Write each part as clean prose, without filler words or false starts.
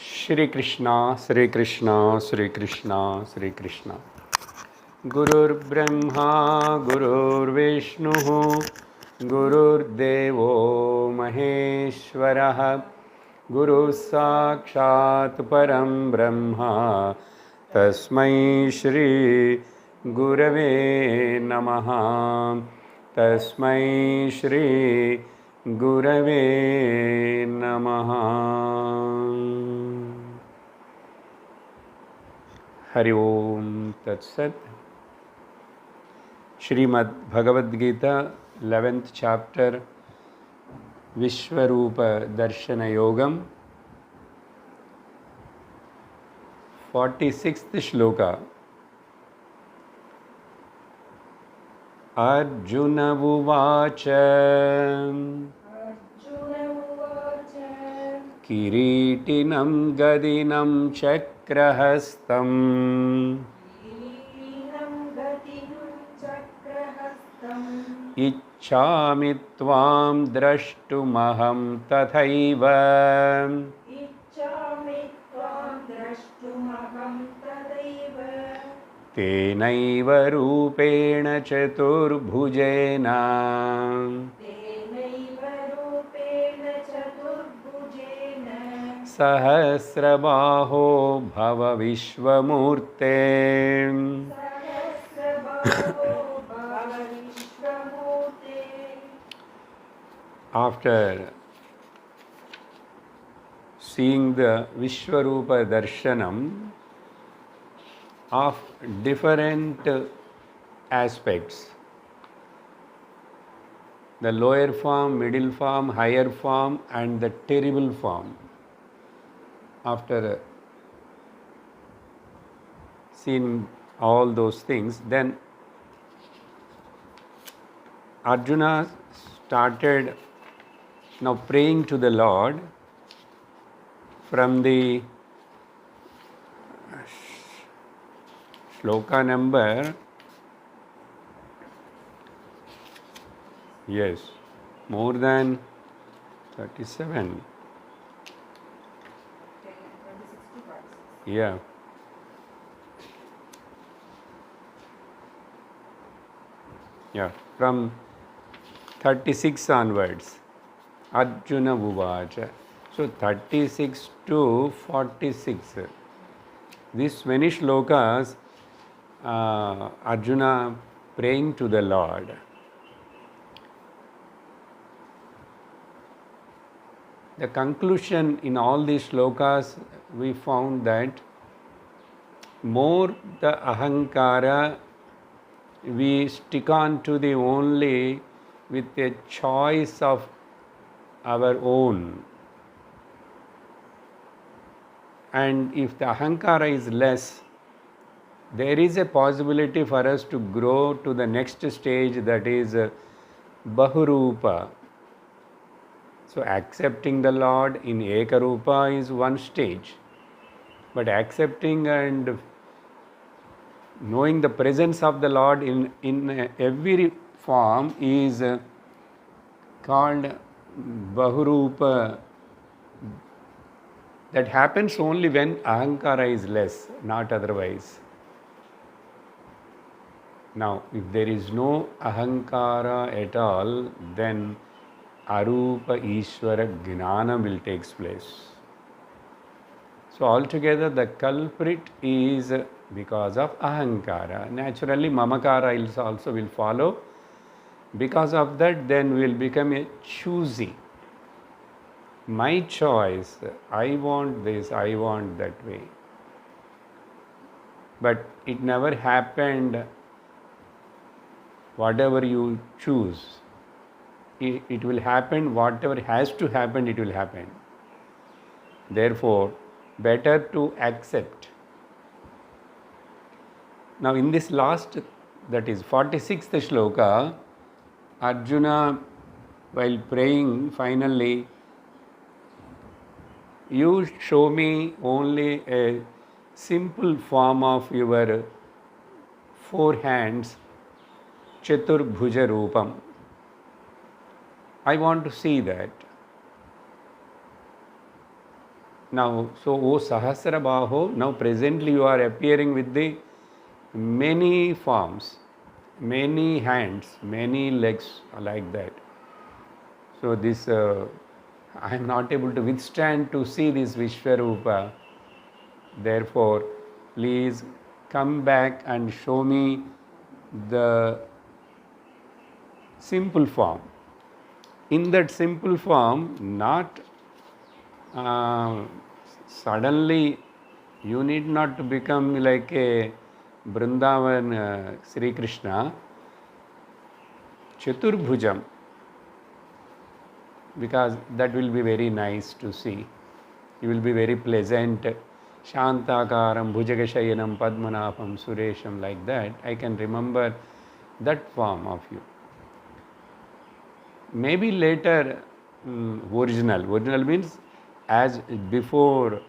Shri Krishna, Shri Krishna, Shri Krishna, Shri Krishna. Gurur Brahma, Gurur Vishnu, Gurur Devo Maheshwaraha, Guru Sakshat Param Brahma, Tasmai Shri Gurave Namaha, Tasmai Shri Gurave Namaha. Hari Om Tat Sat. Srimad Bhagavad Gita, 11th chapter, Vishwarupa Darshana Yogam, 46th shloka. Arjuna Uvacha Kiritinam Gadinam Chakrahastam Ichchami Tvam Drashtumaham Tathaiva Tenaiva Rupena Chaturbhujena Sahasrabaho Bhava Vishwamurte. After seeing the Vishwarupa Darshanam of different aspects, the lower form, middle form, higher form, and the terrible form. After seeing all those things, then Arjuna started now praying to the Lord from the sloka number, yes, more than 37. Yeah. Yeah, from 36 onwards, Arjuna Uvacha. So 36 to 46. These many shlokas, Arjuna praying to the Lord. The conclusion in all these shlokas, we found that more the ahankara, we stick on to the only with a choice of our own. And if the ahankara is less, there is a possibility for us to grow to the next stage, that is Bahurupa. So accepting the Lord in Ekarupa is one stage. But accepting and knowing the presence of the Lord in every form is called Bahurupa. That happens only when ahankara is less, not otherwise. Now, if there is no ahankara at all, then Arupa Ishvara Gnana will take place. So altogether the culprit is because of ahankara. Naturally mamakara also will follow. Because of that, then we will become a choosy. My choice, I want this, I want that way. But it never happened. Whatever you choose, it will happen. Whatever has to happen, it will happen. Therefore, better to accept. Now in this last, that is 46th shloka, Arjuna, while praying, finally, you show me only a simple form of your four hands, Chaturbhuja Rupam. I want to see that. Now, so O Sahasrabaho, now presently you are appearing with the many forms, many hands, many legs like that. So this, I am not able to withstand to see this Vishwarupa. Therefore, please come back and show me the simple form. In that simple form, not suddenly, you need not to become like a Vrindavan Sri Krishna, Chaturbhujam, because that will be very nice to see. You will be very pleasant. Shantakaram, Bhujagashayanam, Padmanabham, Suresham, like that. I can remember that form of you. Maybe later, original. Original means as before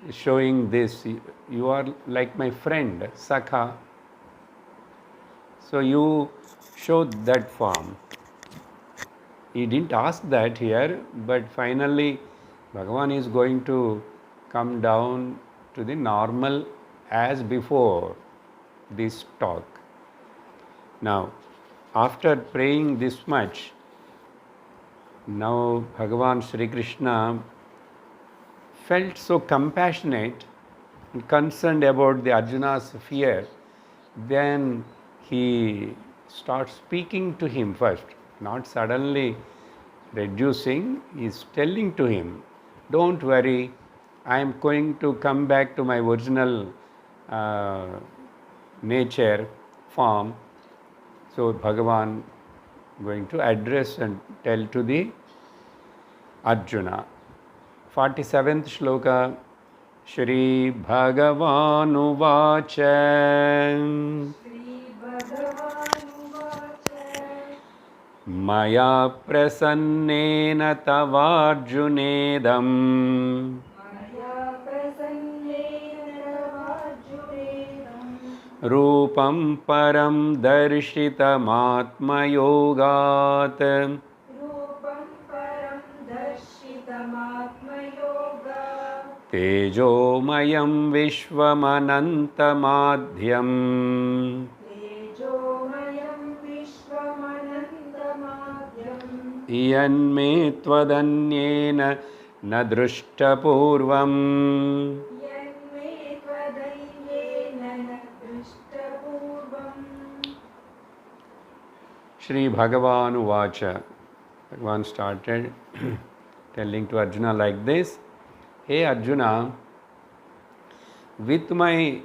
showing this, you are like my friend, Sakha. So you showed that form. He didn't ask that here, but finally Bhagavan is going to come down to the normal as before this talk. Now, after praying this much, now Bhagavan Sri Krishna felt so compassionate and concerned about the Arjuna's fear. Then he starts speaking to him first, not suddenly reducing. He is telling to him, don't worry, I am going to come back to my original nature, form. So Bhagavan going to address and tell to the Arjuna. 47th shloka. Shri Bhagavan Maya prasannena tavarjunedam Rupam param darshitamatmayogat Tejomayam vishvamanantamadhyam Yanme tvadanyena na drushtapurvam Shri Bhagavan Uvacha. Bhagavan started telling to Arjuna like this, Hey Arjuna, with my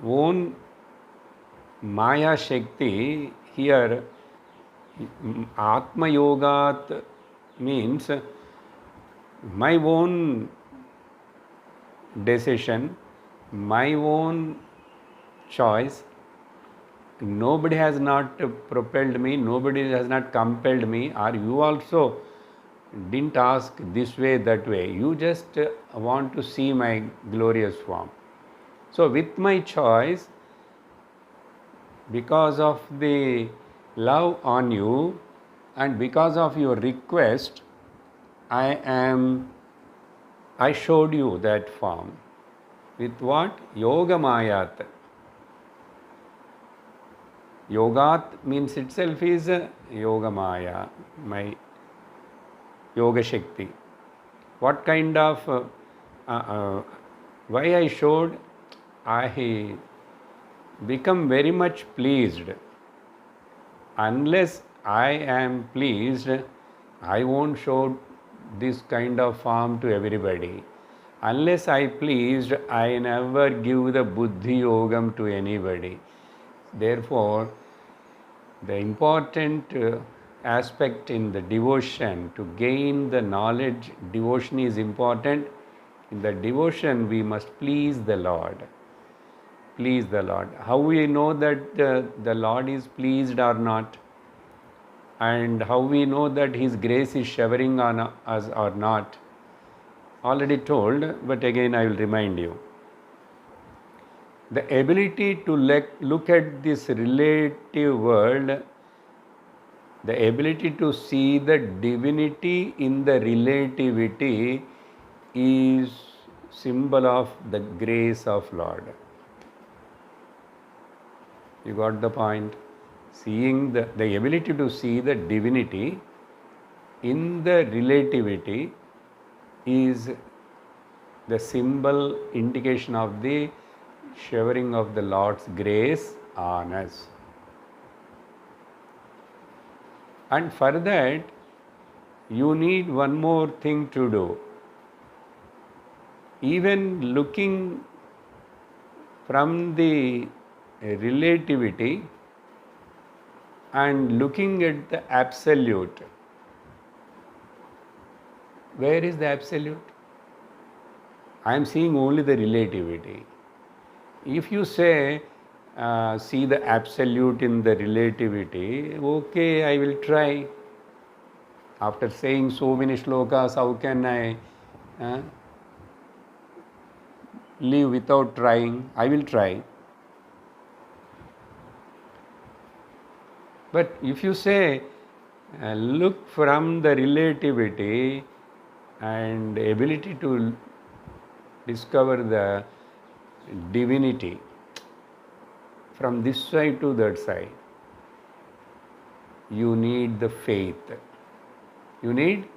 own Maya Shakti, here Atma Yogat means my own decision, my own choice. Nobody has not propelled me, nobody has not compelled me, or you also didn't ask this way, that way. You just want to see my glorious form. So with my choice, because of the love on you and because of your request, I showed you that form. With what? Yoga Mayat. Yogat means itself is Yoga Maya, my Yoga Shakti. What kind of, why I showed? I become very much pleased. Unless I am pleased, I won't show this kind of form to everybody. Unless I pleased, I never give the Buddhi Yogam to anybody. Therefore, the important aspect in the devotion, to gain the knowledge, devotion is important. In the devotion, we must please the Lord. Please the Lord. How we know that the Lord is pleased or not? And how we know that His grace is showering on us or not? Already told, but again I will remind you. The ability to look at this relative world The ability to see the divinity in the relativity is symbol of the grace of Lord. You got the point? Seeing the ability to see the divinity in the relativity is the symbol indication of the showering of the Lord's grace on us. And for that, you need one more thing to do. Even looking from the relativity and looking at the absolute, where is the absolute? I am seeing only the relativity. If you say, see the absolute in the relativity, okay, I will try. After saying so many slokas, how can I live without trying? I will try. But if you say, look from the relativity and ability to discover the divinity from this side to that side, you need the faith. You need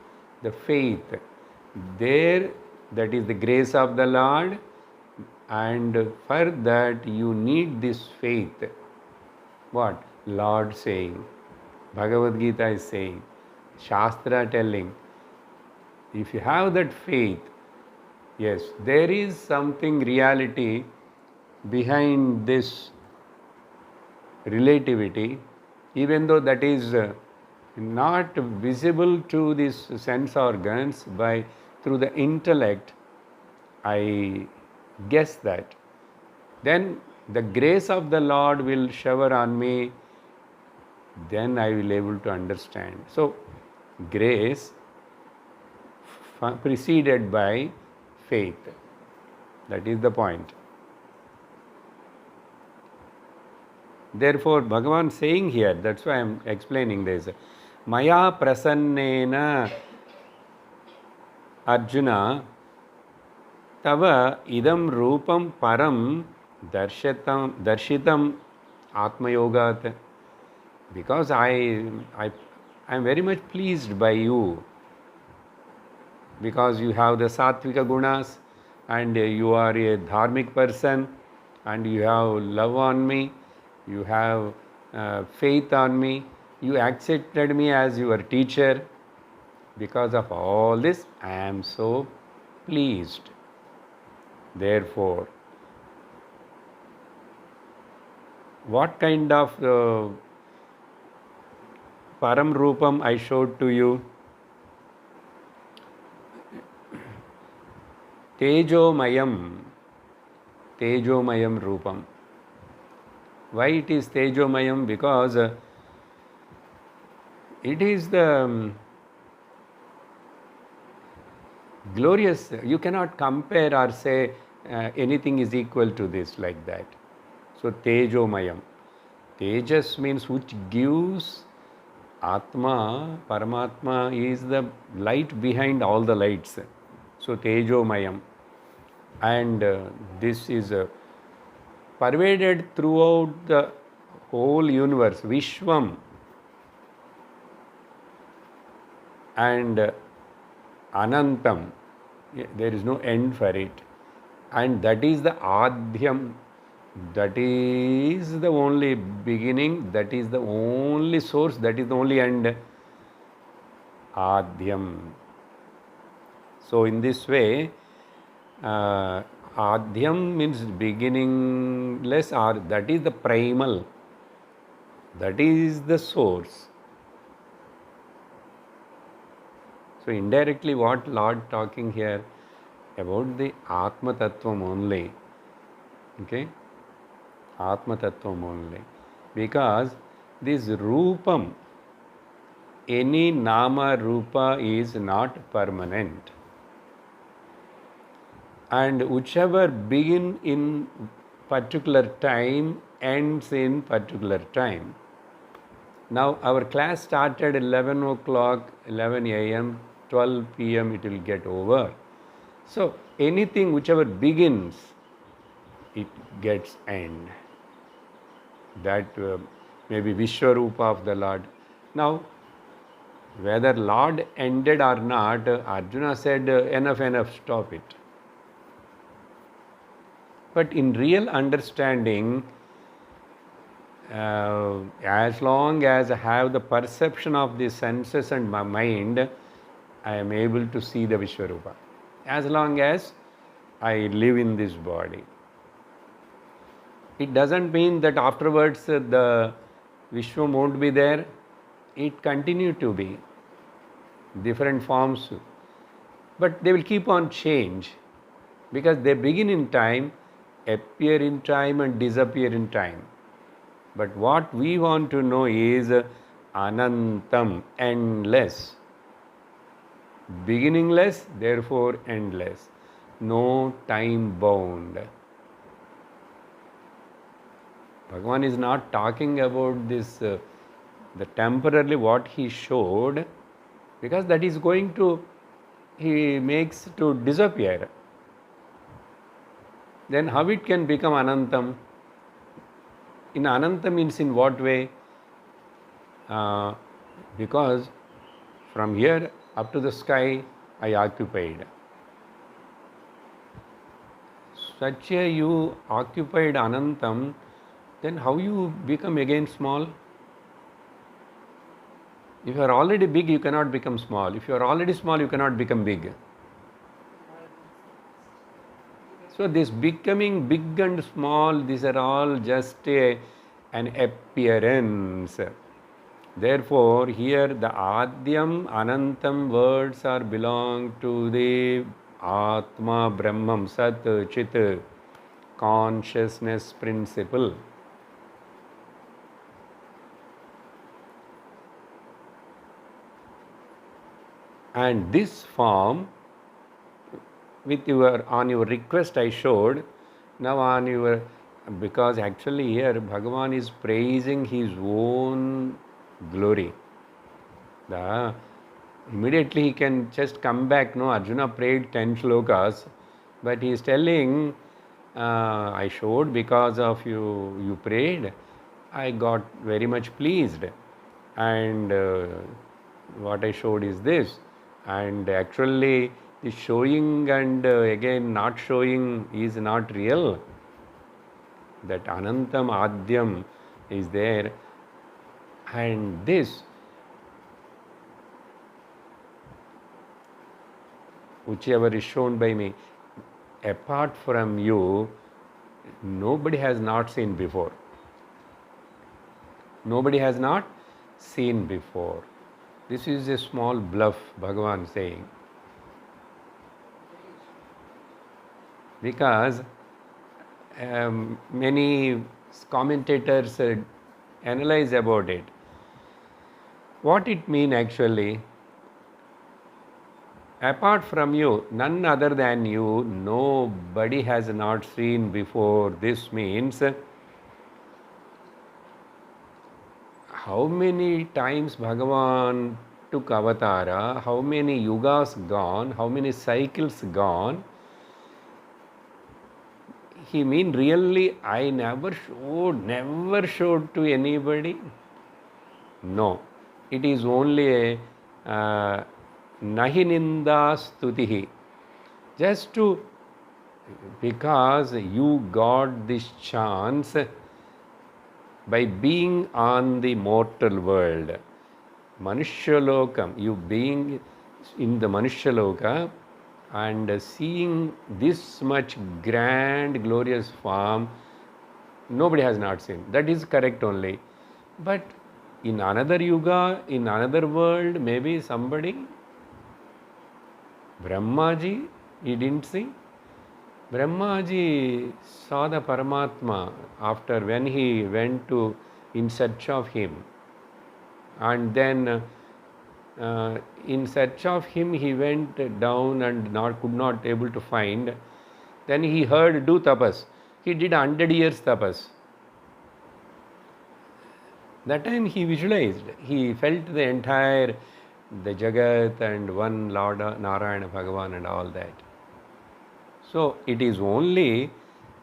the faith. There, that is the grace of the Lord, and for that you need this faith. What? Lord saying, Bhagavad Gita is saying, Shastra telling. If you have that faith, yes, there is something reality behind this relativity, even though that is not visible to these sense organs through the intellect, I guess that. Then the grace of the Lord will shower on me, then I will able to understand. So, grace preceded by faith. That is the point. Therefore, Bhagavan saying here, that's why I am explaining this. Maya prasannena Arjuna tava idam rupam param darshitam atmayogat. Because I am very much pleased by you, because you have the sattvika gunas and you are a dharmic person and you have love on me, you have faith on me, you accepted me as your teacher. Because of all this, I am so pleased. Therefore, what kind of Param Rupam I showed to you? Tejomayam Rupam. Why it is Tejomayam? Because it is the glorious. You cannot compare or say anything is equal to this like that. So Tejomayam. Tejas means which gives. Atma, Paramatma is the light behind all the lights. So Tejomayam. And this is pervaded throughout the whole universe, Vishwam. And Anantam. There is no end for it. And that is the Adhyam. That is the only beginning, that is the only source, that is the only end. Adhyam. So in this way, Adhyam means beginningless, or that is the primal, that is the source. So indirectly what Lord talking here about the Atma Tattvam only. Okay? Atma Tattvam only. Because this Rupam, any Nama Rupa is not permanent. And whichever begin in particular time ends in particular time. Now our class started 11 o'clock, 11 a.m., 12 p.m. it will get over. So anything whichever begins, it gets end. That may be Vishwarupa of the Lord. Now, whether Lord ended or not, Arjuna said, enough, enough, stop it. But in real understanding, as long as I have the perception of the senses and my mind, I am able to see the Vishwarupa. As long as I live in this body. It doesn't mean that afterwards the Vishwa won't be there. It continue to be. Different forms. But they will keep on change. Because they begin in time, appear in time and disappear in time. But what we want to know is Anantam, endless. Beginningless, therefore endless. No time bound. Bhagavan is not talking about this, the temporarily what he showed, because that is going to, he makes to disappear. Then how it can become Anantam? In Anantam means in what way? Because from here up to the sky I occupied. Such a you occupied Anantam, then how you become again small? If you are already big, you cannot become small. If you are already small, you cannot become big. So this becoming big and small, these are all just an appearance. Therefore, here the Adyam, Anantam words are belong to the Atma, Brahman, Sat, Chit, consciousness principle. And this form, with on your request I showed, now on your, because actually here Bhagavan is praising his own glory. Immediately he can just come back, no, Arjuna prayed 10 shlokas, but he is telling, I showed because of you prayed, I got very much pleased, and what I showed is this, and actually the showing and again not showing is not real. That Anantam Adyam is there, and this whichever is shown by me, apart from you, nobody has not seen before. Nobody has not seen before. This is a small bluff, Bhagavan saying. Because many commentators analyze about it. What it means actually? Apart from you, none other than you, nobody has not seen before. This means how many times Bhagavan took avatara, how many yugas gone, how many cycles gone. He mean really I never showed to anybody? No. It is only a nahi ninda stutihi. Just to, because you got this chance by being on the mortal world. Manushyalokam, you being in the Manushaloka and seeing this much grand, glorious form, nobody has not seen. That is correct only. But in another yuga, in another world, maybe somebody, Brahmaji, he didn't see. Brahmaji saw the Paramatma after when he went to in search of him. And then in search of him he went down and could not able to find. Then he heard do tapas. He did 100 years tapas. That time he visualized, he felt the entire, the Jagat and one Lord Narayana Bhagavan and all that. So it is only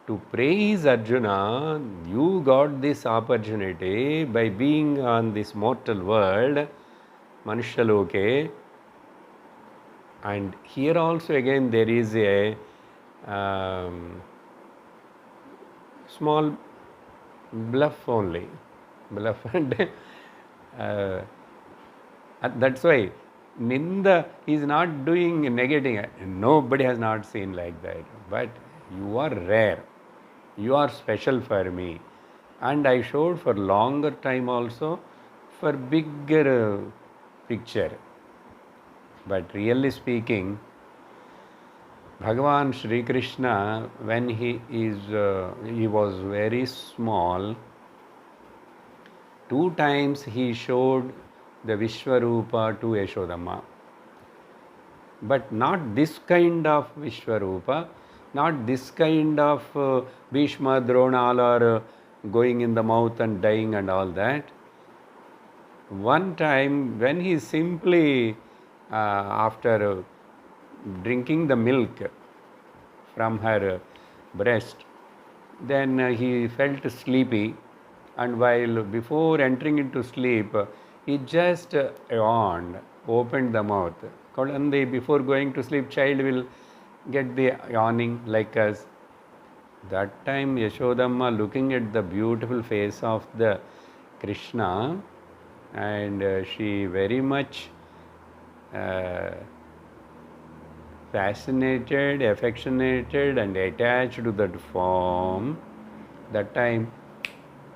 to praise Arjuna, you got this opportunity by being on this mortal world, Manushaloke. And here also again there is a small bluff only. Bluff and that's why Ninda is not doing negating. Nobody has not seen like that. But you are rare. You are special for me. And I showed for longer time also for bigger picture. But really speaking, Bhagavan Sri Krishna, when he was very small, 2 times he showed the Vishwarupa to Yashodamma. But not this kind of Vishwarupa, not this kind of Bhishma, Dronal or going in the mouth and dying and all that. One time when he simply, after drinking the milk from her breast, then he felt sleepy, and while before entering into sleep, he just yawned, opened the mouth. Before going to sleep, child will get the yawning like us. That time Yashodamma, looking at the beautiful face of the Krishna, and she very much fascinated, affectionated and attached to that form. That time,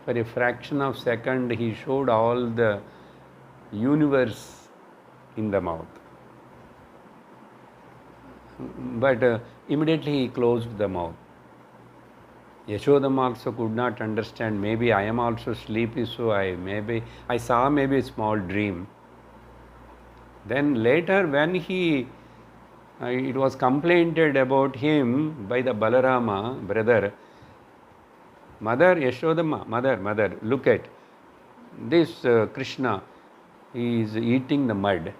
for a fraction of a second, he showed all the universe in the mouth. But immediately he closed the mouth. Yashodam also could not understand. Maybe I am also sleepy, so I saw maybe a small dream. Then later, when it was complained about him by the Balarama brother, Mother Yashodamma, mother, look at this Krishna. He is eating the mud.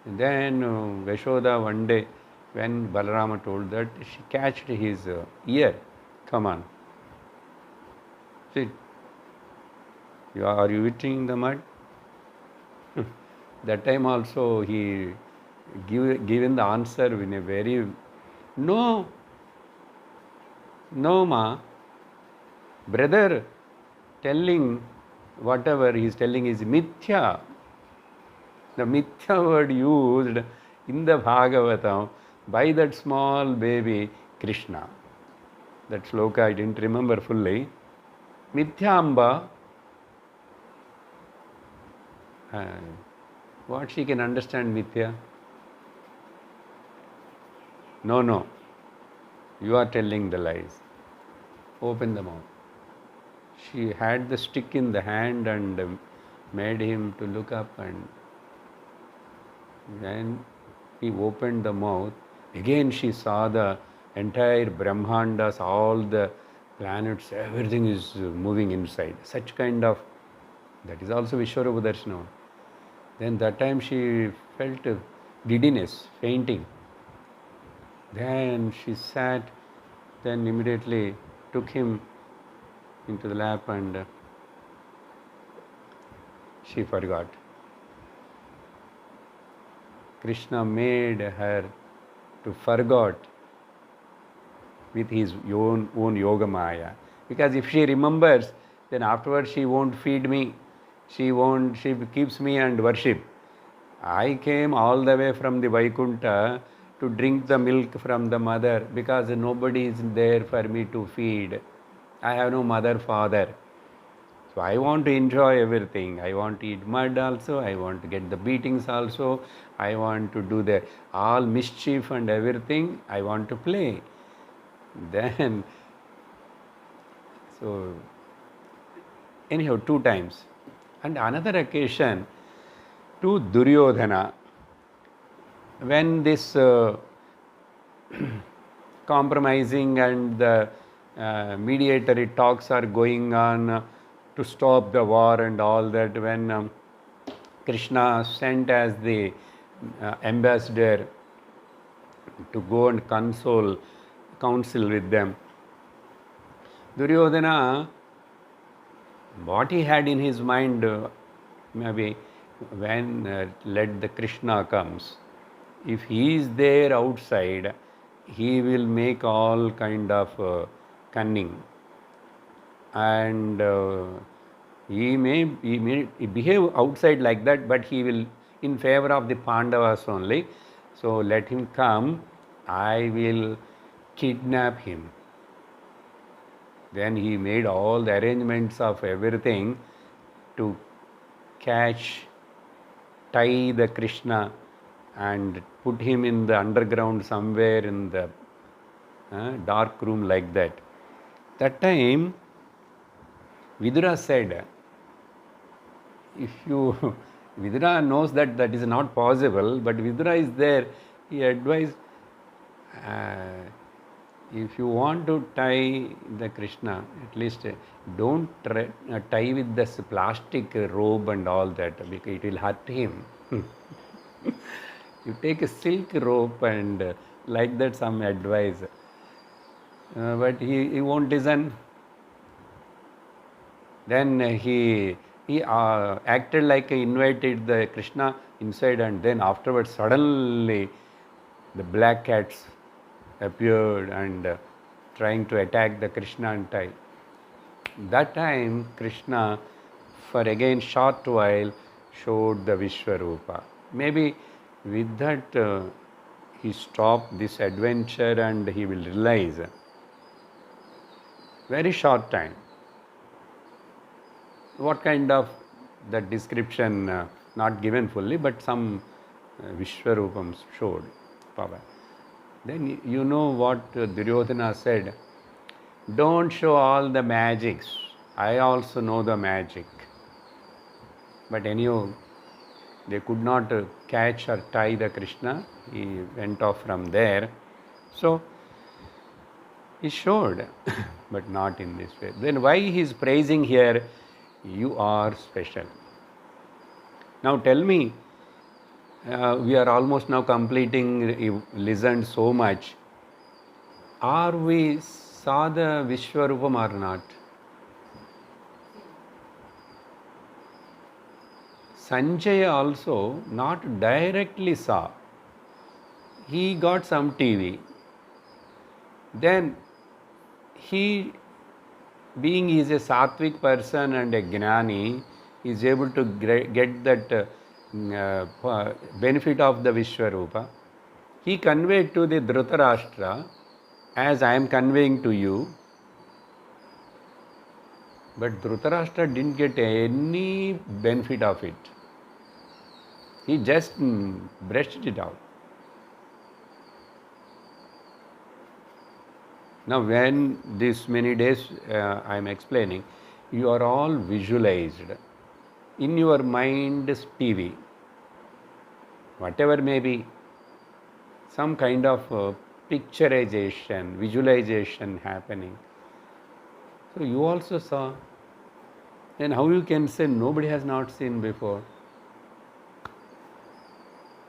And then Yashoda one day, when Balarama told that, she catched his ear. Come on, sit. Are you eating the mud? That time also he given the answer in a very, no, ma. Brother telling whatever he is telling is mithya. The mithya word used in the Bhagavatam by that small baby Krishna. That sloka I didn't remember fully. Mithyamba. What she can understand mithya? No. You are telling the lies. Open the mouth. She had the stick in the hand and made him to look up, and when he opened the mouth, again she saw the entire Brahmandas, all the planets, everything is moving inside. Such kind of, that is also Vishwarupa Darshanam. Then that time she felt giddiness, fainting. Then she sat, then immediately took him into the lap and she forgot. Krishna made her to forget with his own yoga maya. Because if she remembers, then afterwards she won't feed me. She keeps me and worship. I came all the way from the Vaikunta to drink the milk from the mother because nobody is there for me to feed. I have no mother, father. So I want to enjoy everything. I want to eat mud also. I want to get the beatings also. I want to do the all mischief and everything. I want to play. Then, so anyhow, 2 times. And another occasion to Duryodhana, when this compromising and the mediatory talks are going on to stop the war and all that. When Krishna sent as the ambassador to go and counsel with them, Duryodhana, what he had in his mind, maybe when let the Krishna comes, if he is there outside, he will make all kind of cunning, and he may behave outside like that, but he will in favor of the Pandavas only. So let him come, I will kidnap him. Then he made all the arrangements of everything to tie the Krishna and put him in the underground somewhere in the dark room like that. That time, Vidura said, if you, Vidura knows that that is not possible, but Vidura is there, he advised, if you want to tie the Krishna, at least don't tie with this plastic robe and all that, because it will hurt him. You take a silk rope and like that, some advice. But he won't listen. Then he acted like he invited the Krishna inside, and then afterwards suddenly the black cats appeared and trying to attack the Krishna and tie. That time Krishna for again short while showed the Vishwarupa. Maybe with that he stopped this adventure and he will realize very short time. What kind of that description not given fully, but some Vishwarupam showed power. Then you know what Duryodhana said, don't show all the magics, I also know the magic. But anyhow, they could not catch or tie the Krishna, he went off from there. So he showed, but not in this way. Then why he is praising here, you are special. Now tell me, we are almost now completing, listened so much. Are we saw the Vishwarupam or not? Sanjaya also not directly saw. He got some TV. Then he, being he is a sattvic person and a gnani, is able to get that benefit of the Vishwarupa. He conveyed to the Dhritarashtra as I am conveying to you. But Dhritarashtra didn't get any benefit of it. He just brushed it out. Now when this many days I am explaining, you are all visualized. In your mind's TV, whatever may be, some kind of picturization, visualization happening. So you also saw. Then how you can say nobody has not seen before?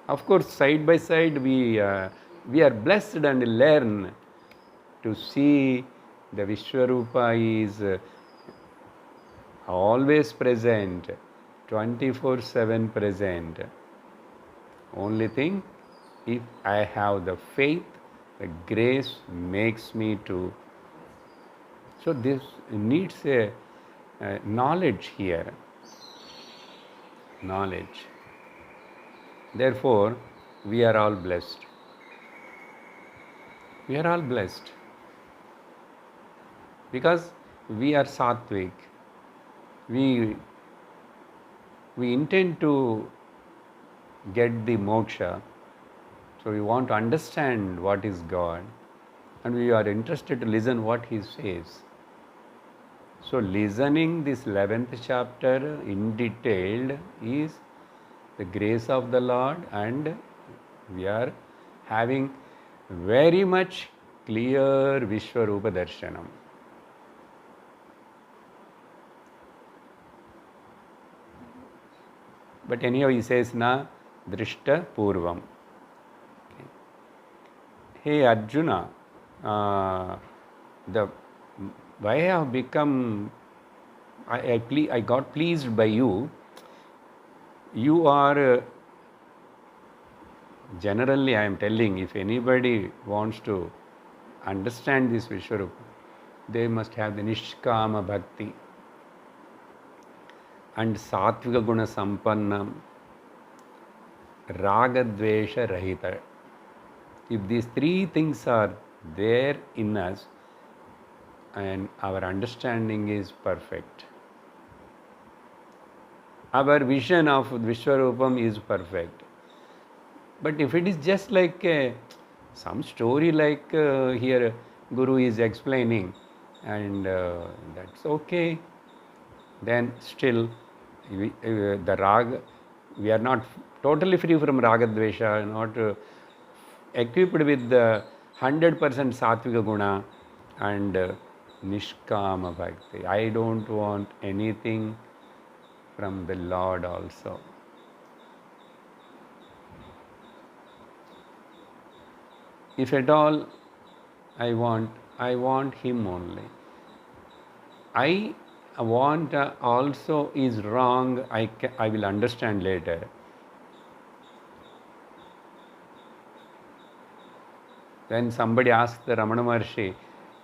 Of course, side by side we are blessed and learn to see the Vishwarupa is always present, 24/7 present. Only thing, if I have the faith, the grace makes me to. So this needs a knowledge here. Knowledge. Therefore, we are all blessed. We are all blessed. Because we are sattvic. We intend to get the moksha. So we want to understand what is God. And we are interested to listen what He says. So listening this 11th chapter in detail is the grace of the Lord, and we are having very much clear Vishwarupa Darshanam. But anyhow, he says, na drishta purvam. Okay. Hey Arjuna, the why I have become, I got pleased by you. You are, generally I am telling, if anybody wants to understand this Vishwarupa, they must have the Nishkama Bhakti and Satvika Guna Sampannam, Raga Dvesha Rahita. If these three things are there in us, and our understanding is perfect, our vision of Vishwarupam is perfect. But if it is just like some story, like here Guru is explaining, and that's okay, then still the raga, we are not totally free from raga dvesha, not equipped with the 100% satvika guna and nishkama bhakti. I don't want anything from the Lord also. If at all I want Him only. I want also is wrong, I will understand later. When somebody asks the Ramana Maharshi,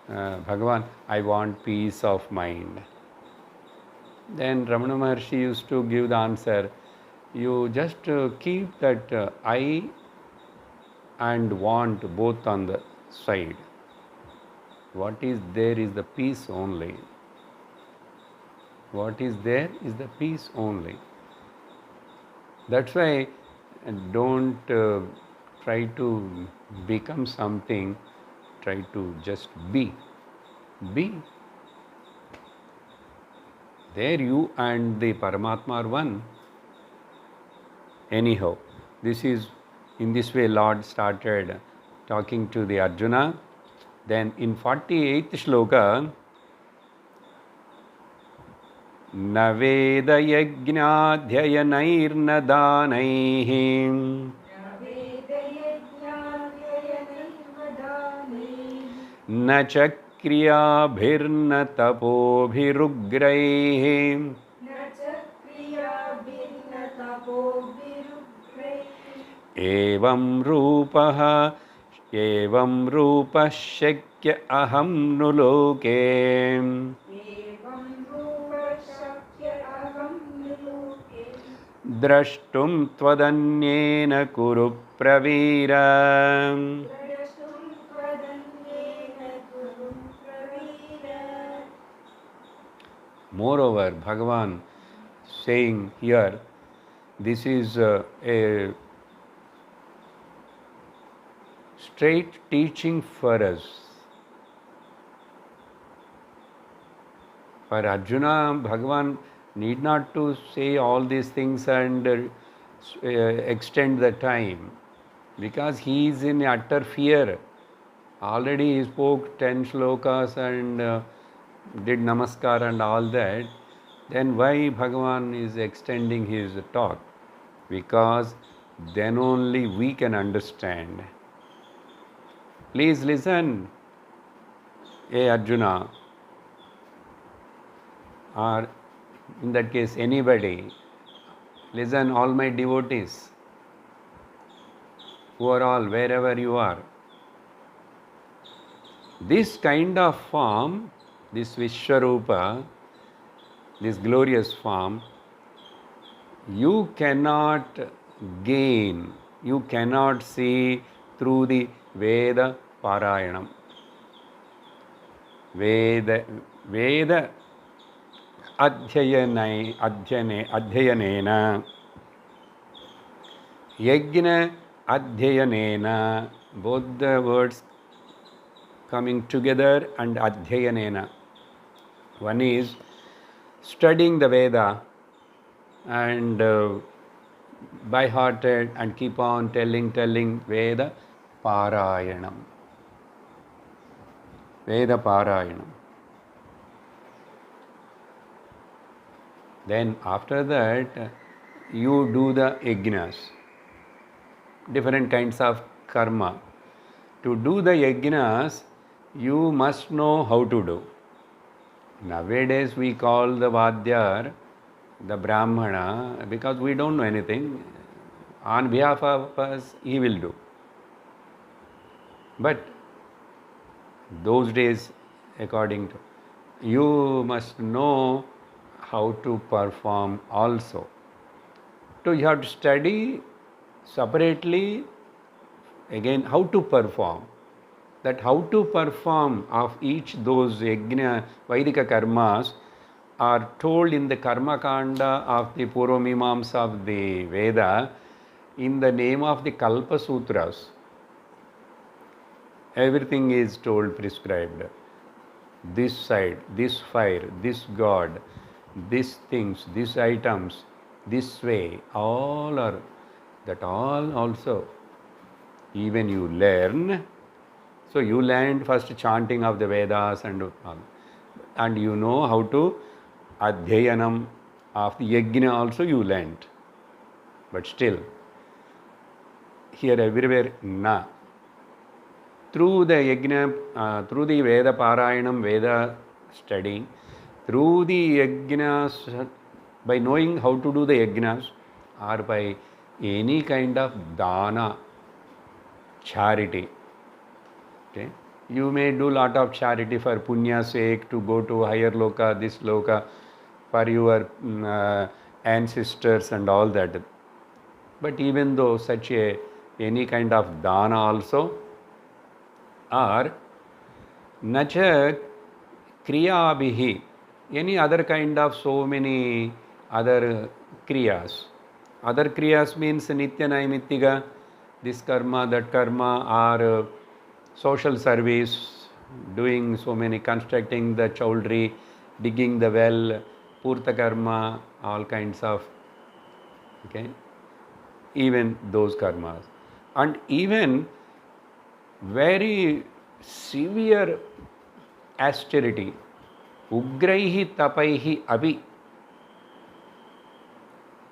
Bhagavan, I want peace of mind. Then Ramana Maharshi used to give the answer, you just keep that I and want both on the side. What is there is the peace only. What is there is the peace only. That's why don't try to become something, try to just be. Be. There you and the Paramatma are one. Anyhow, this is in this way Lord started talking to the Arjuna. Then in 48th shloka, न वेदयज्ञाध्ययनैर्न दानैः न च क्रियाभिर्न तपोभिरुग्रैः एवं रूपः शक्य अहं नु लोके द्रष्टुं त्वदन्येन कुरु Pravir. Moreover, Bhagavan saying here, this is a straight teaching for us. For Arjuna, Bhagavan need not to say all these things and extend the time, because he is in utter fear. Already he spoke 10 shlokas and did namaskar and all that. Then why Bhagavan is extending his talk? Because then only we can understand. Please listen, Arjuna, or in that case anybody, listen, all my devotees, who are all, wherever you are. This kind of form, this Vishwarupa, this glorious form, you cannot gain, you cannot see through the Veda Parayanam. Veda Adhyayanena, Yajna Adhyayanena, both the words coming together, and Adhyayanena. One is studying the Veda and by hearted and keep on telling Veda Parayanam. Veda Parayanam. Then after that, you do the yajnas, different kinds of karma. To do the yajnas, you must know how to do. Nowadays we call the Vadyar, the Brahmana, because we don't know anything. On behalf of us, he will do. But those days, according to, you must know how to perform also. So you have to study separately again how to perform. That how to perform of each those yajna, Vaidika karmas are told in the Karma Kanda of the Purvamimamsa of the Veda in the name of the Kalpa Sutras. Everything is told, prescribed. This side, this fire, this god, these things, these items, this way, all are, that all also, even you learn. So you learned first chanting of the Vedas and you know how to adhyayanam of the yajna also you learned. But still, here everywhere na. Through the yajna, through the Veda Parayanam, Veda study, through the yajnas, by knowing how to do the yajnas, or by any kind of dana, charity. Okay? You may do lot of charity for punya sake, to go to higher loka, this loka, for your ancestors and all that. But even though such any kind of dana also, or nacha kriyabhihi, any other kind of so many other kriyas. Other kriyas means nitya naimittika, this karma, that karma, or social service, doing so many, constructing the chowdhury, digging the well, purta karma, all kinds of, okay, even those karmas. And even very severe austerity, ugraihi tapaihi abhi,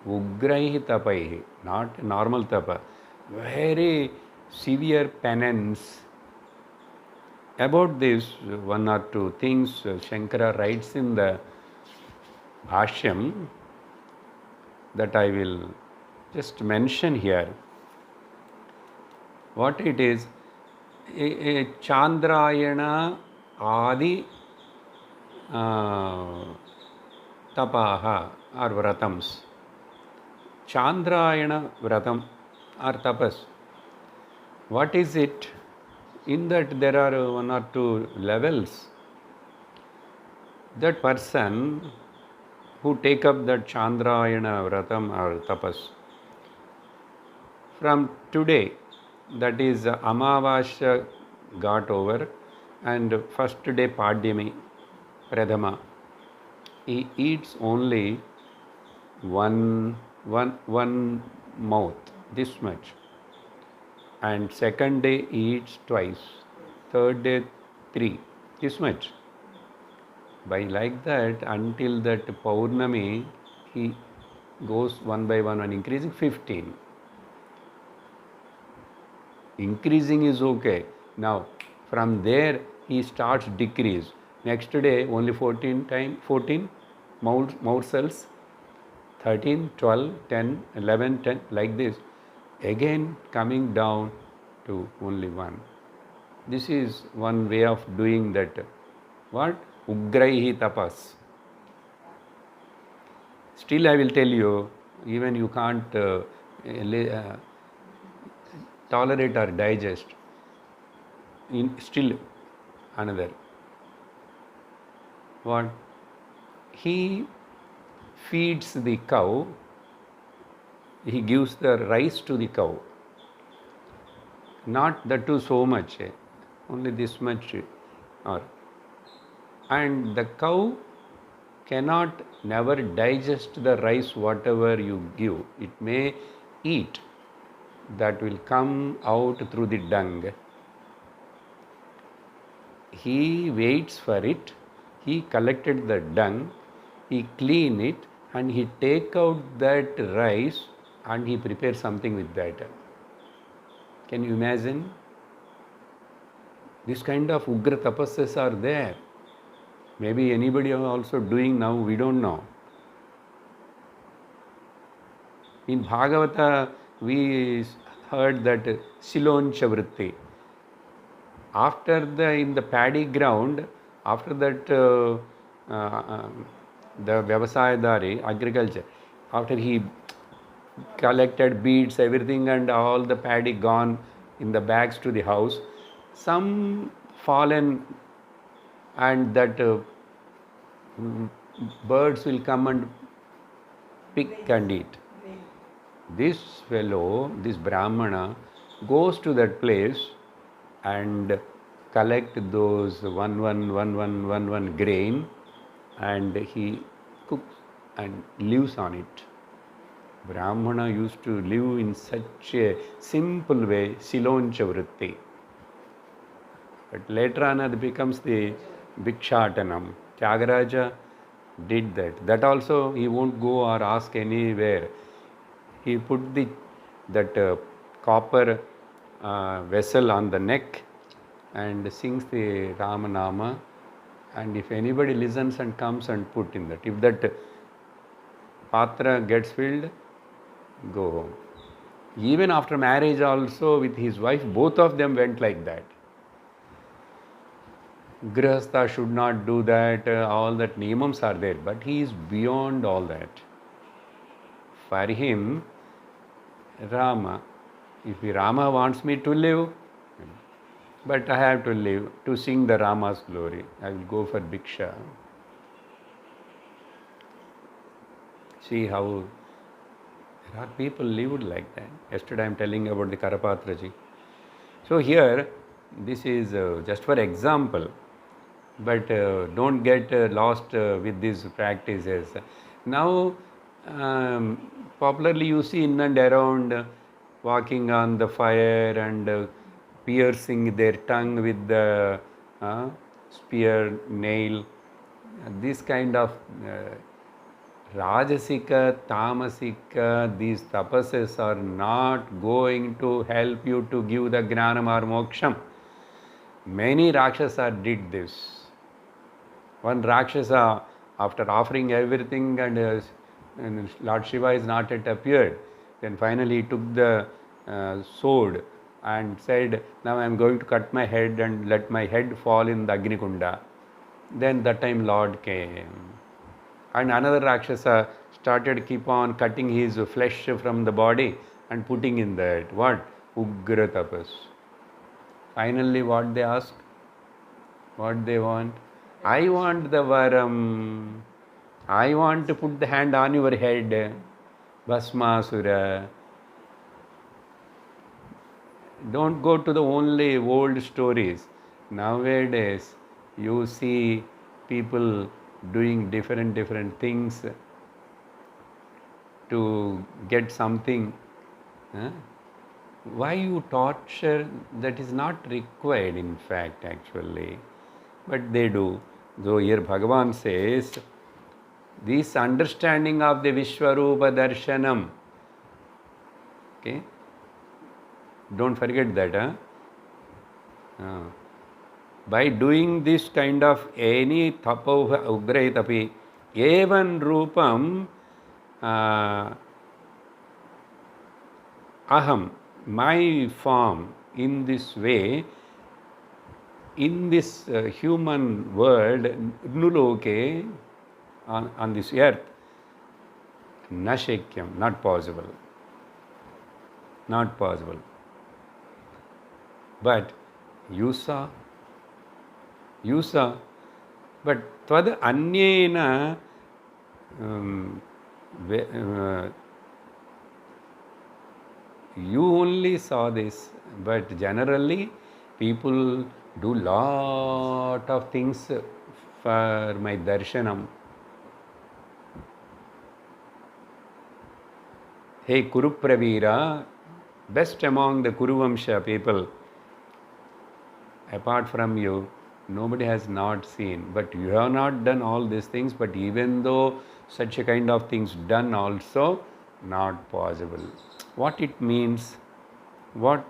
ugraihi tapaihi, not normal tapa, very severe penance. About this, one or two things Shankara writes in the Bhashyam that I will just mention here. What it is, a Chandrayana Adi Tapaha or Vratams. Chandrayana Vratam or Tapas. What is it? In that there are one or two levels. That person who take up that Chandrayana Vratam or Tapas, from today, that is Amavasya got over, and first day Padyami, Pradhama, he eats only one mouth, this much. And second day he eats twice, third day 3, this much. By like that, until that Paurnami, he goes one by one and increasing 15. Increasing is okay. Now, from there he starts decrease. Next day only 14 morsels, 13, 12, 10, 11, 10, like this. Again coming down to only one. This is one way of doing that. What? Ugraihi tapas. Still I will tell you, even you can't tolerate or digest. Still another. What? He feeds the cow, he gives the rice to the cow. Not that too so much, only this much. And the cow cannot never digest the rice whatever you give. It may eat. That will come out through the dung. He waits for it. He collected the dung. He clean it. and he take out that rice and he prepare something with that. Can you imagine? This kind of ugra tapasas are there. Maybe anybody are also doing now, we don't know. In Bhagavata, we heard that Siloncha Vritti. After in the paddy ground, after that the Vyavasayadari, agriculture, after he collected beads, everything and all the paddy gone in the bags to the house, some fallen and that birds will come and pick and eat. This fellow, this Brahmana, goes to that place and collect those one grain and he cooks and lives on it. Brahmana used to live in such a simple way, Siloncha Vritti. But later on it becomes the Bhikshatanam. Tyagaraja did that. That also he won't go or ask anywhere. He put that copper vessel on the neck and sings the Ramanama, and if anybody listens and comes and put in that, if that patra gets filled, go home. Even after marriage also with his wife, both of them went like that. Grihastha should not do that, all that niyamams are there, but he is beyond all that. For him, Rama, if Rama wants me to live, but I have to live to sing the Rama's glory. I will go for Bhiksha. See how there are people lived like that. Yesterday I am telling about the Karapatraji. So here, this is just for example, but don't get lost with these practices. Now, popularly you see in and around walking on the fire and piercing their tongue with the spear, nail. This kind of Rajasika, Tamasika, these tapasas are not going to help you to give the Gnanam or Moksham. Many Rakshasa did this. One Rakshasa, after offering everything and Lord Shiva is not yet appeared, then finally he took the sword and said, now I am going to cut my head and let my head fall in the Agni Kunda. Then that time Lord came. And another Rakshasa started keep on cutting his flesh from the body and putting in that. What? Ugra tapas. Finally what they ask? What they want? I want the varam. I want to put the hand on your head. Bhasmasura. Don't go to the only old stories. Nowadays, you see people doing different things to get something. Why you torture? That is not required in fact actually. But they do. So here Bhagavan says, this understanding of the Vishwarupa Darshanam. Okay? Don't forget that. By doing this kind of any tapo ugrai tapi, evan rupam aham, my form in this way, in this human world, nuloke, on this earth, na shakyam, not possible. Not possible. But you saw, but tvad anyena you only saw this, but generally people do lot of things for my darshanam. Hey Kurupravira, best among the Kuruvamsha people, apart from you, nobody has not seen. But you have not done all these things, but even though such a kind of things done also not possible. What it means, what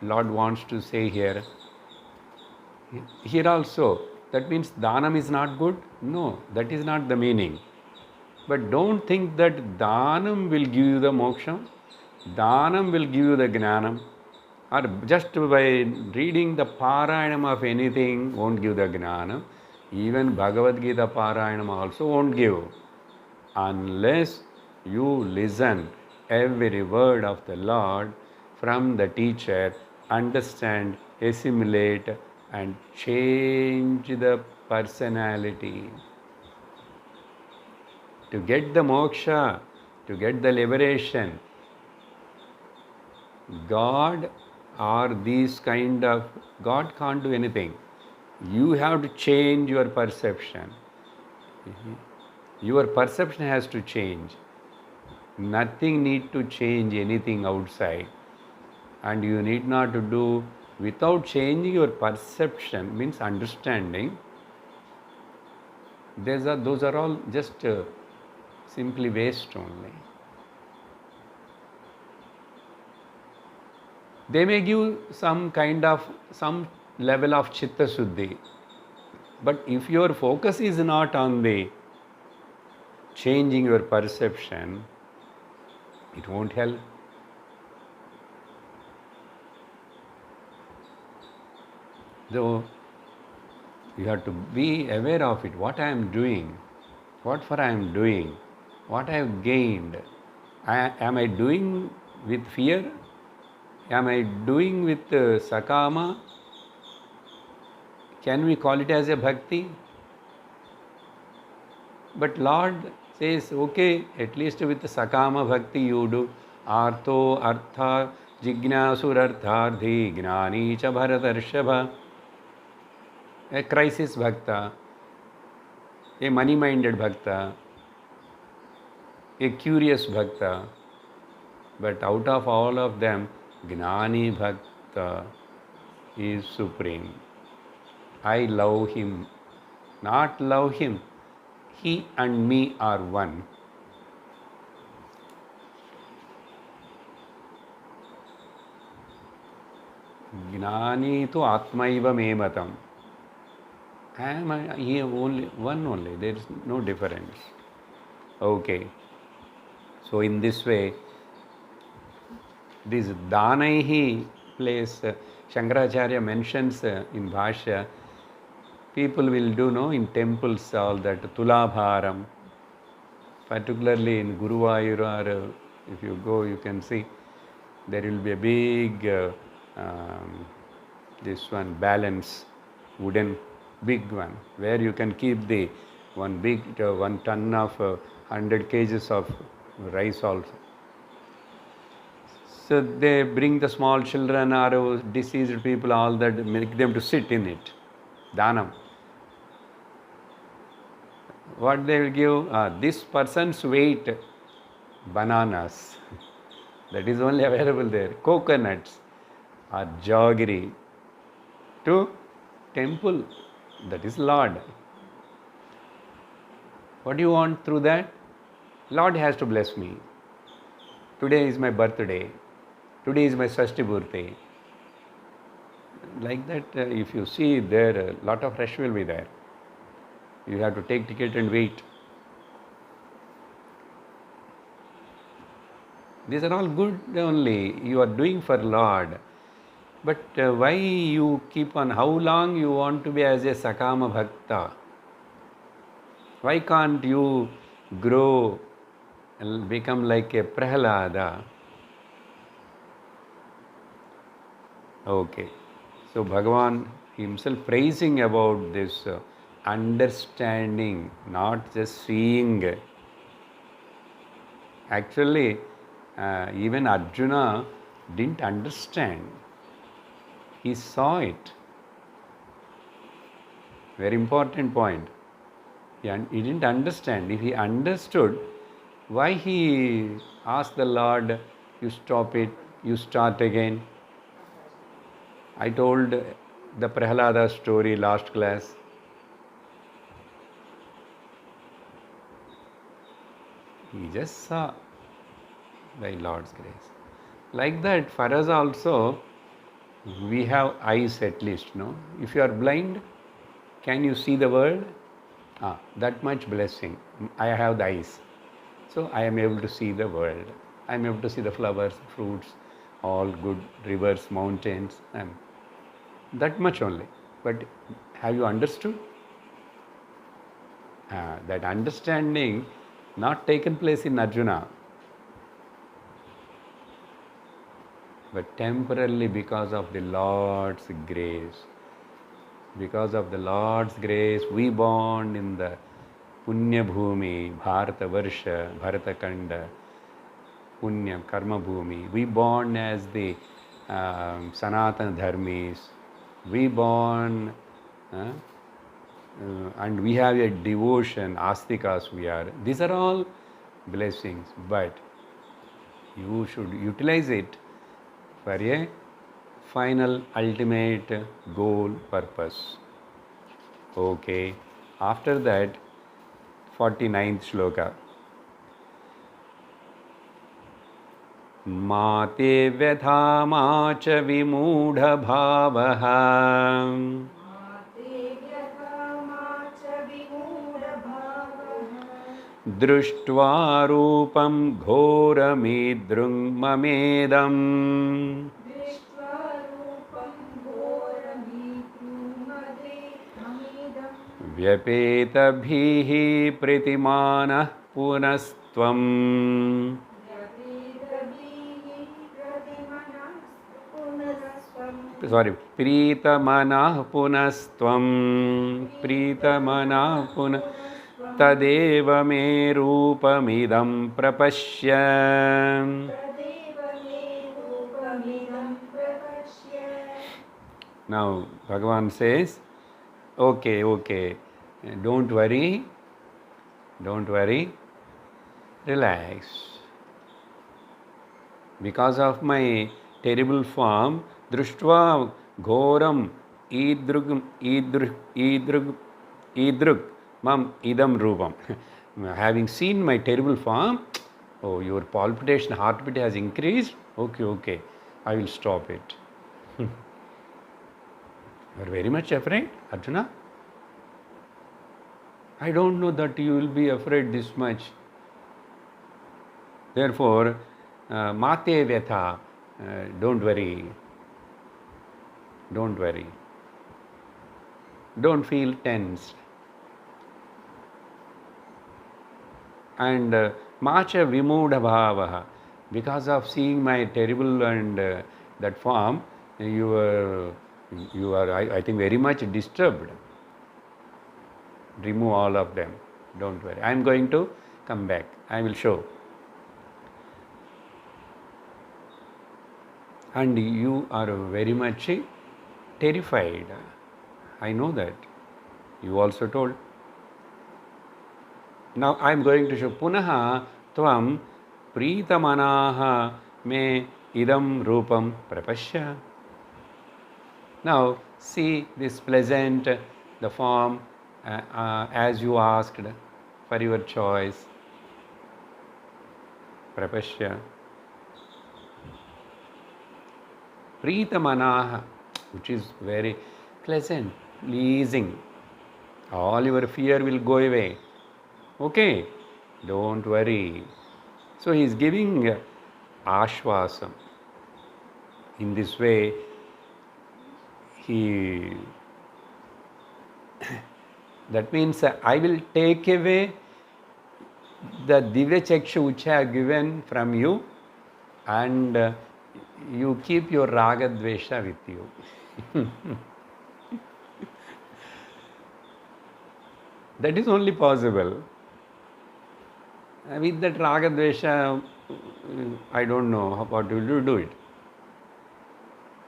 Lord wants to say here, here also, that means Dhanam is not good? No, that is not the meaning. But don't think that Dhanam will give you the moksha, Dhanam will give you the Gnanam, or just by reading the Parayanam of anything won't give the Gnanam. Even Bhagavad Gita Parayanam also won't give, unless you listen every word of the Lord from the teacher, understand, assimilate, and change the personality. To get the moksha, to get the liberation, God or these kind of, God can't do anything. You have to change your perception. Your perception has to change. Nothing need to change anything outside. And you need not to do without changing your perception, means understanding. Those are all just simply waste only. They may give some level of chitta suddhi. But if your focus is not on the changing your perception, it won't help. Though you have to be aware of it, what I am doing, what for I am doing, what I have gained. Am I doing with fear? Am I doing with sakama? Can we call it as a bhakti? But Lord says, okay, at least with sakama bhakti you do. Artho artha jignasur-artharthi gnani cha bharatarshava. A crisis bhakta, a money-minded bhakta, a curious bhakta. But out of all of them, Gnani Bhakta is supreme. I love him, not love him. He and me are one. Gnani tu atmaiva me matam. I am here only one only. There is no difference. Okay. So in this way, this Dhanaihi place, Shankaracharya mentions in Bhashya, people will do in temples all that Tulabharam, particularly in Guruvayur, or if you go you can see there will be a big this one balance, wooden big one, where you can keep the one big 1 ton of 100 kgs of rice also. So they bring the small children or deceased people, all that, make them to sit in it. Dhanam. What they will give? This person's weight, bananas. That is only available there. Coconuts or jaggery to temple. That is Lord. What do you want through that? Lord has to bless me. Today is my birthday. Today is my Shashti birthday. Like that, if you see there, a lot of rush will be there. You have to take ticket and wait. These are all good only. You are doing for Lord. But why you keep on, how long you want to be as a Sakama Bhakta? Why can't you grow and become like a Prahlada? Okay. So Bhagavan himself praising about this understanding, not just seeing. Actually, even Arjuna didn't understand. He saw it. Very important point. He didn't understand. If he understood, why he asked the Lord, you stop it, you start again. I told the Prahlada story last class. He just saw by Lord's grace. Like that, for us also, we have eyes at least, no? If you are blind, can you see the world? That much blessing. I have the eyes. So I am able to see the world. I am able to see the flowers, fruits, all good rivers, mountains. That much only. But have you understood? That understanding not taken place in Arjuna, but temporarily because of the Lord's grace. Because of the Lord's grace, we born in the Punya Bhumi, Bharata Varsha, Bharata Kanda, Punya Karma Bhumi. We born as the Sanatana Dharmis. We born and we have a devotion, astikas we are. These are all blessings, but you should utilize it for a final, ultimate goal, purpose. Okay. After that, 49th sloka. Mate vyatha macha vimudha bhavaha दृष्ट्वा रूपं घोरमीदृङ्ममेदम् व्यपेतभिः प्रतिमानः पुनस्त्वम् प्रीतमनः पुनस्त्वं प्रीतमनः पुनः तदेव मे रूपमिदं प्रपश्य. Now Bhagavan says, okay, don't worry, relax. Because of my terrible form, društva ghoram idrug mam idam rupam. Having seen my terrible form, oh, your palpitation, heartbeat has increased. Okay, I will stop it. You are very much afraid, Arjuna? I don't know that you will be afraid this much. Therefore, mate vyatha, don't worry. Don't feel tense. And macha vimudha bhavaha, because of seeing my terrible and that form, you are I think very much disturbed. Remove all of them. Don't worry. I am going to come back. I will show. And you are very much terrified. I know that. You also told. Now I am going to show. Punaha tvam pritamanaha me idam rupam prapashya. Now see this pleasant, the form as you asked for your choice. Prapashya. Pritamanaha, which is very pleasant, pleasing. All your fear will go away. Okay, don't worry. So he is giving ashvasam. In this way, that means I will take away the divya chaksha which I have given from you, and you keep your raga dvesha with you. That is only possible. With that raga dvesha, I don't know what will you do it.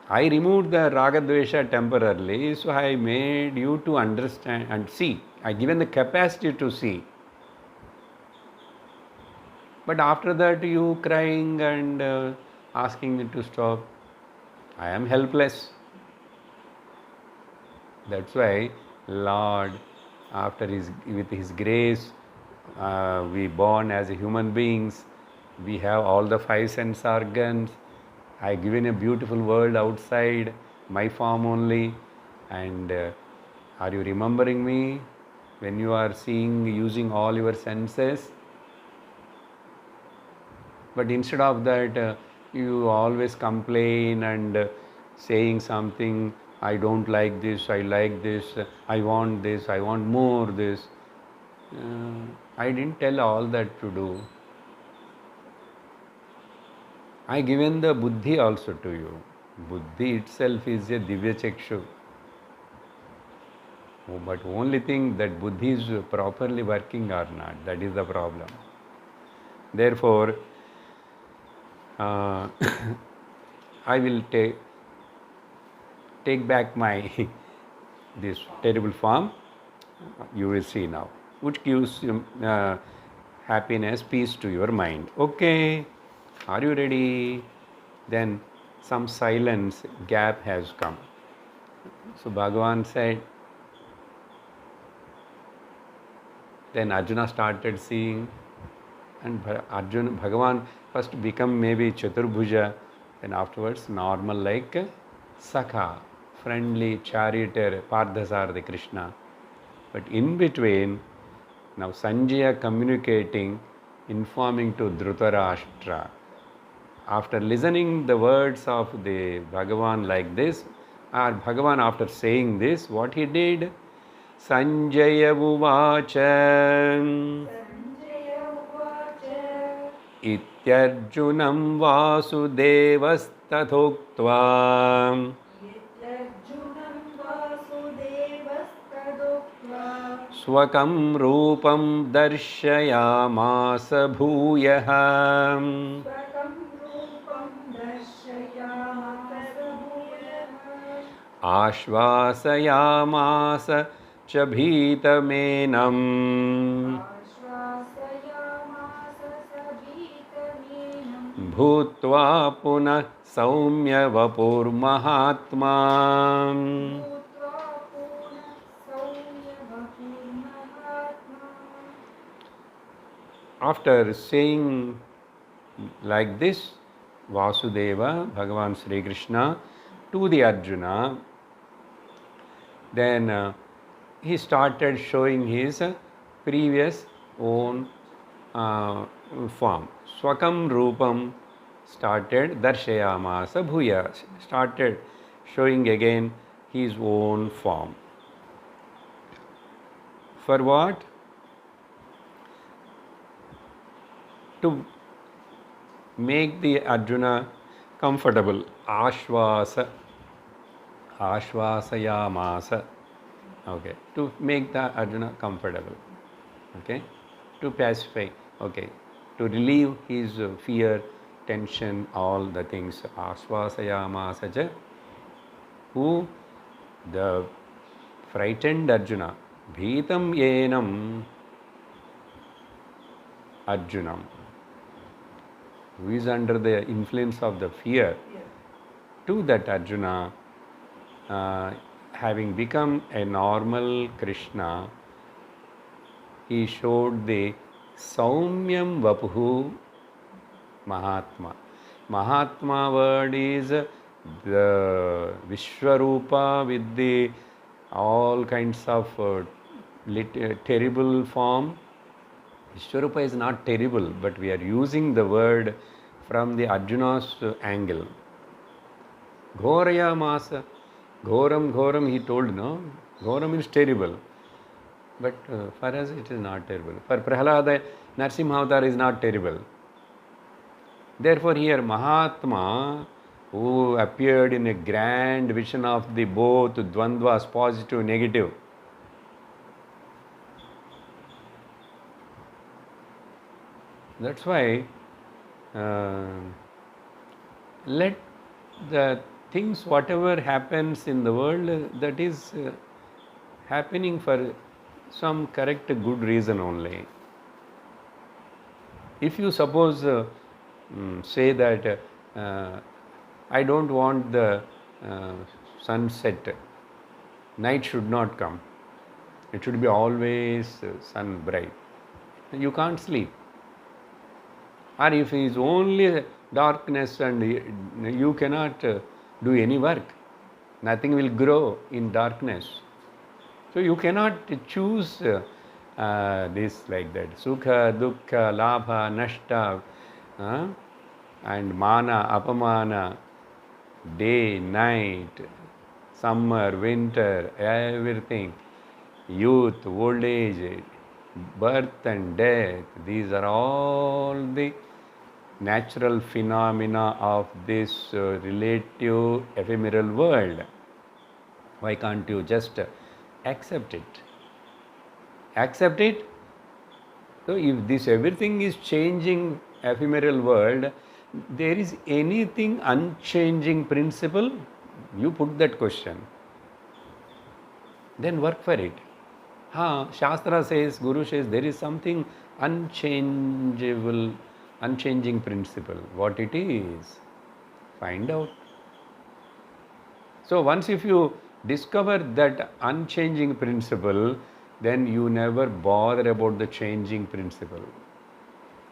I removed the raga dvesha temporarily, so I made you to understand and see. I given the capacity to see. But after that, you crying and asking me to stop. I am helpless. That's why Lord, with His grace, We born as human beings, we have all the five sense organs. I given a beautiful world outside, my form only. And are you remembering me when you are seeing, using all your senses? But instead of that, you always complain and saying something, I don't like this, I like this, I want more this. I didn't tell all that to do. I given the buddhi also to you. Buddhi itself is a divya chakshu. But only thing that buddhi is properly working or not, that is the problem. Therefore, I will take back my this terrible form. You will see now, which gives happiness, peace to your mind. Okay, are you ready? Then some silence gap has come. So Bhagavan said, then Arjuna started seeing, and Bhagavan first become maybe Chaturbhuja, then afterwards normal like Sakha, friendly charioteer, Pardhasarthi Krishna. But in between, now Sanjaya communicating, informing to Dhritarashtra. After listening the words of the Bhagavan like this, or Bhagavan after saying this, what he did? Sanjaya uvacha ityarjunam vasudevastadhoktva स्वकं रूपं दर्शयामास भूयः आश्वासयामास च भीतमेनं भूत्वा पुनः सौम्य वपुर्महात्मा. After saying like this, Vasudeva, Bhagavan Sri Krishna, to the Arjuna, then he started showing his previous own form. Swakam Rupam started Darshayamasa Bhuya, started showing again his own form. For what? To make the Arjuna comfortable. Ashvasayamasa. Okay. To make the Arjuna comfortable. Okay. To pacify. Okay. To relieve his fear, tension, all the things. Ashvasayamasa ja. Who? The frightened Arjuna. Bhitam yenam Arjunam. Who is under the influence of the fear, to that Arjuna, having become a normal Krishna, he showed the Saumyam Vapuhu Mahatma. Mahatma word is the Vishwarupa with the all kinds of terrible form. Vishwarupa is not terrible, but we are using the word from the Arjuna's angle. Ghoraya Masa. Ghoram, he told, no? Ghoram is terrible. But for us it is not terrible. For Prahlada, Narsimha Avatar is not terrible. Therefore here Mahatma, who appeared in a grand vision of the both Dvandvas, positive, negative, that's why let the things, whatever happens in the world, that is happening for some correct good reason only. If you suppose say that I don't want the sunset, night should not come, it should be always sun bright. you can't sleep. Or if it is only darkness and you cannot do any work, nothing will grow in darkness. So you cannot choose this like that. Sukha, dukkha, labha, nashta, and mana, apamana, day, night, summer, winter, everything, youth, old age, birth and death. These are all the natural phenomena of this relative ephemeral world. Why can't you just accept it? Accept it. So if this everything is changing ephemeral world, there is anything unchanging principle? You put that question. Then work for it. Shastra says, Guru says, there is something unchangeable, unchanging principle. What it is? Find out. So once if you discover that unchanging principle, then you never bother about the changing principle.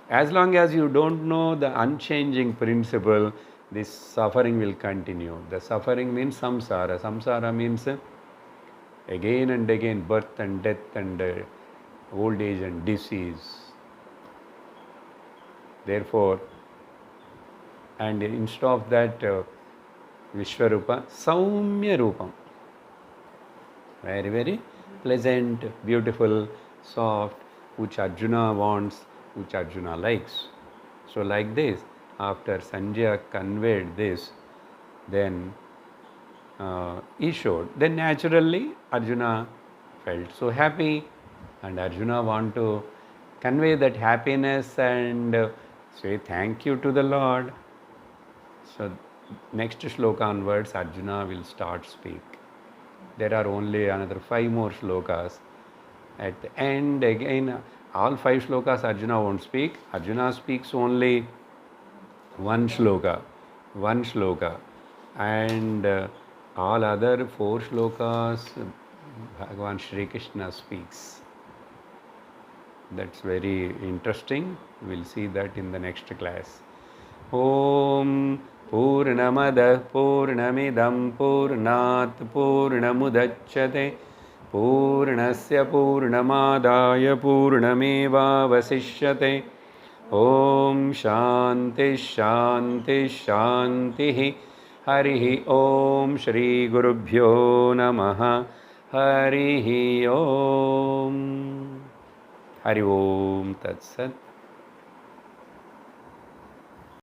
As long as you don't know the unchanging principle, this suffering will continue. The suffering means samsara. Samsara means again and again birth and death and old age and disease. Therefore, and instead of that Vishwarupa, Saumya Rupam. Very, very pleasant, beautiful, soft, which Arjuna wants, which Arjuna likes. So like this, after Sanjaya conveyed this, then he showed. Then naturally Arjuna felt so happy, and Arjuna want to convey that happiness and say thank you to the Lord. So next shloka onwards, Arjuna will start speak. There are only another 5 more shlokas. At the end, again, all 5 shlokas Arjuna won't speak. Arjuna speaks only one shloka, and all other 4 shlokas Bhagavan Shri Krishna speaks. That's very interesting. We'll see that in the next class. Om Purnamada Purnamidam Purnat Purnamudachyate Purnasya Purnamadaya Purnameva Vasishyate. Om Shanti Shanti Shanti. Harihi Om Shri Gurubhyo Namaha. Harihi Om. Hari Om Tat Sat.